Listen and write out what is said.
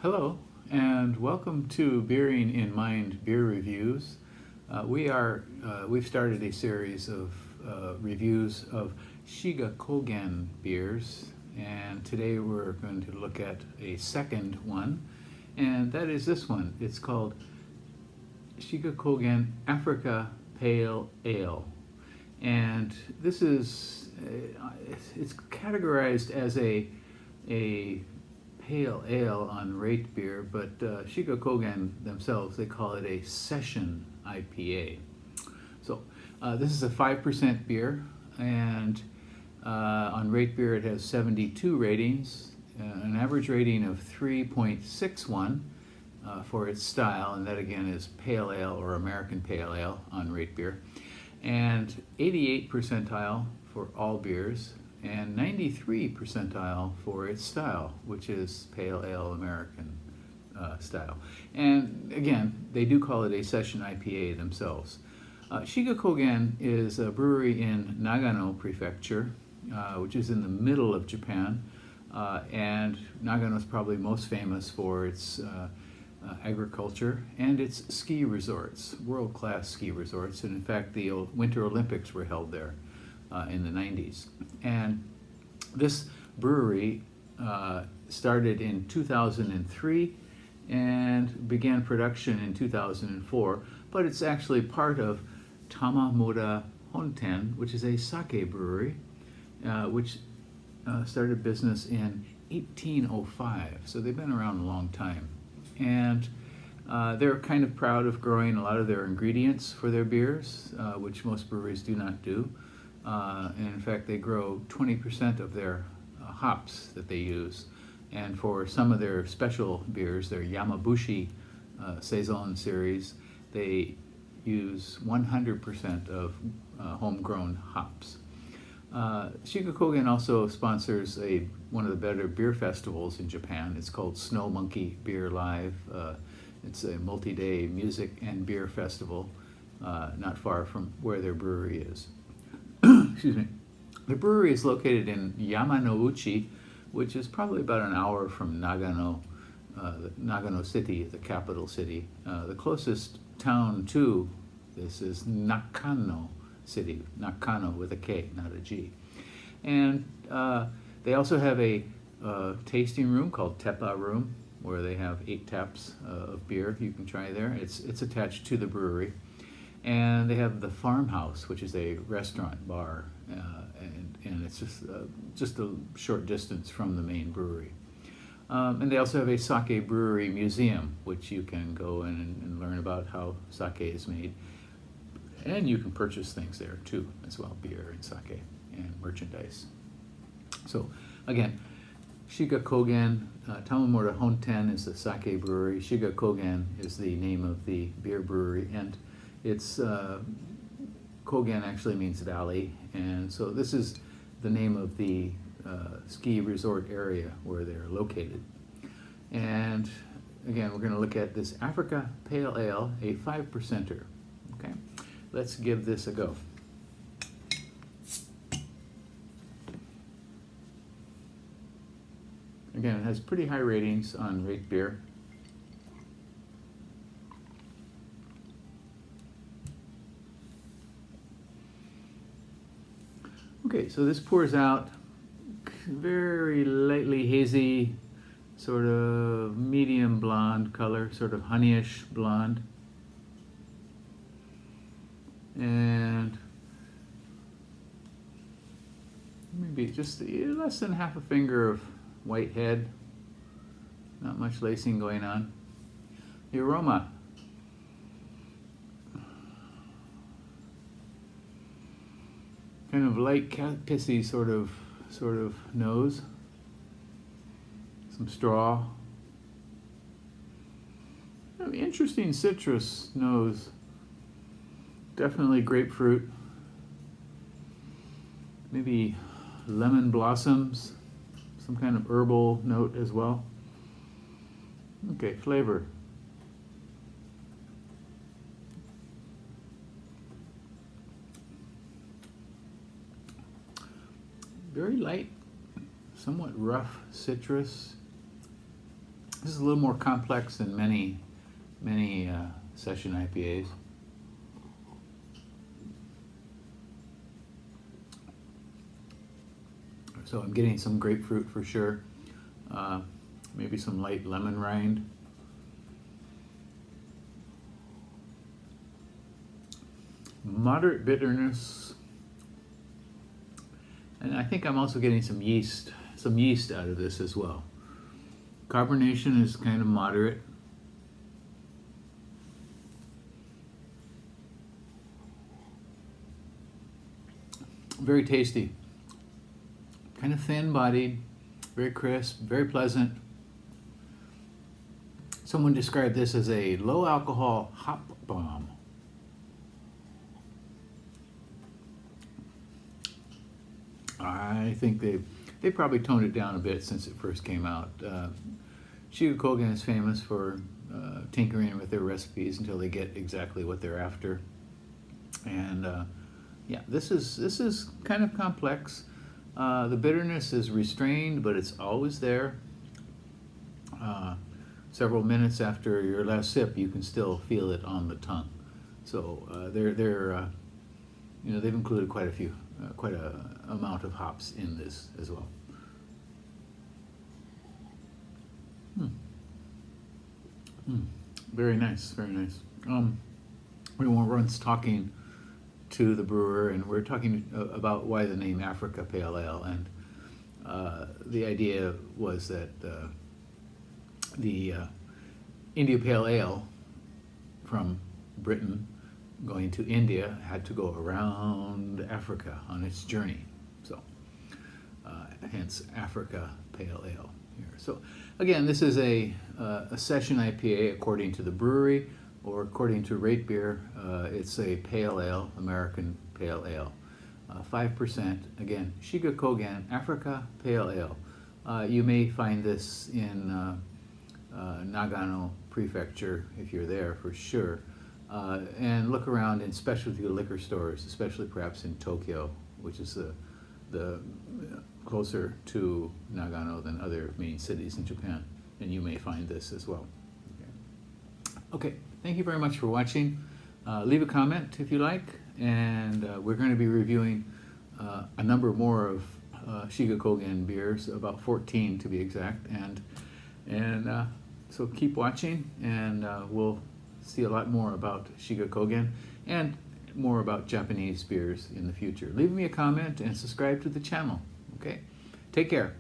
Hello, and welcome to Beering in Mind Beer Reviews. We've started a series of reviews of Shiga Kogen beers, and today we're going to look at a second one, and that is this one. It's called Shiga Kogen Africa Pale Ale, and this is it's categorized as a pale ale on RateBeer, but Shiga Kogen themselves, they call it a Session IPA. So this is a 5% beer, and on RateBeer it has 72 ratings, an average rating of 3.61 for its style, and that again is pale ale or American pale ale on RateBeer, and 88 percentile for all beers, and 93 percentile for its style, which is pale ale American style. And again, they do call it a Session IPA themselves. Shiga Kogen is a brewery in Nagano Prefecture, which is in the middle of Japan, and Nagano is probably most famous for its agriculture and its ski resorts, world-class ski resorts. And in fact, the Winter Olympics were held there in the 90s. And this brewery started in 2003 and began production in 2004, but it's actually part of Tamamura-Honten, which is a sake brewery, which started business in 1805. So they've been around a long time. And they're kind of proud of growing a lot of their ingredients for their beers, which most breweries do not do. And in fact, they grow 20% of their hops that they use. And for some of their special beers, their Yamabushi Saison series, they use 100% of homegrown hops. Shiga Kogen also sponsors one of the better beer festivals in Japan. It's called Snow Monkey Beer Live. It's a multi-day music and beer festival not far from where their brewery is. Excuse me. The brewery is located in Yamanouchi, which is probably about an hour from Nagano, Nagano City, the capital city. The closest town to this is Nakano City, Nakano with a K, not a G. And they also have a tasting room called Teppa Room, where they have 8 taps of beer you can try there. It's attached to the brewery. And they have the Farmhouse, which is a restaurant bar, and it's just a short distance from the main brewery. And they also have a sake brewery museum, which you can go in and learn about how sake is made. And you can purchase things there too, as well, beer and sake and merchandise. So again, Shiga Kogen, Tamamura-Honten is the sake brewery. Shiga Kogen is the name of the beer brewery, and it's Kogen actually means valley, and so this is the name of the ski resort area where they're located. And again, we're going to look at this Africa Pale Ale, a 5%er. Okay, let's give this a go. Again, it has pretty high ratings on RateBeer. Okay, so this pours out very lightly hazy, sort of medium blonde color, sort of honeyish blonde. And maybe just less than half a finger of white head, not much lacing going on. The aroma. Kind of light cat pissy sort of nose. Some straw. Interesting citrus nose. Definitely grapefruit. Maybe lemon blossoms. Some kind of herbal note as well. Okay, flavor. Very light, somewhat rough citrus, This is a little more complex than many session IPAs. So I'm getting some grapefruit for sure. Maybe some light lemon rind. Moderate bitterness. And I think I'm also getting some yeast out of this as well. Carbonation is kind of moderate. Very tasty. Kind of thin-bodied, very crisp, very pleasant. Someone described this as a low-alcohol hop bomb. I think they probably toned it down a bit since it first came out. Shiga Kogen is famous for tinkering with their recipes until they get exactly what they're after. And yeah, this is kind of complex. The bitterness is restrained, but it's always there. Several minutes after your last sip, you can still feel it on the tongue. So they've included quite a amount of hops in this as well. Very nice, very nice. We were once talking to the brewer, and we're talking about why the name Africa Pale Ale, and the idea was that the India Pale Ale from Britain going to India had to go around Africa on its journey, so hence Africa Pale Ale here. So again, this is a session IPA according to the brewery, or according to RateBeer, it's a pale ale, American pale ale, 5%. Again, Shiga Kogen Africa Pale Ale. You may find this in Nagano Prefecture if you're there for sure, and look around in specialty liquor stores, especially perhaps in Tokyo, which is the closer to Nagano than other main cities in Japan, and you may find this as well. Okay, thank you very much for watching. Leave a comment if you like, and we're going to be reviewing a number more of Shiga Kogen beers, about 14 to be exact, and so keep watching, and we'll see a lot more about Shiga Kogen and more about Japanese beers in the future. Leave me a comment and subscribe to the channel. Okay, take care.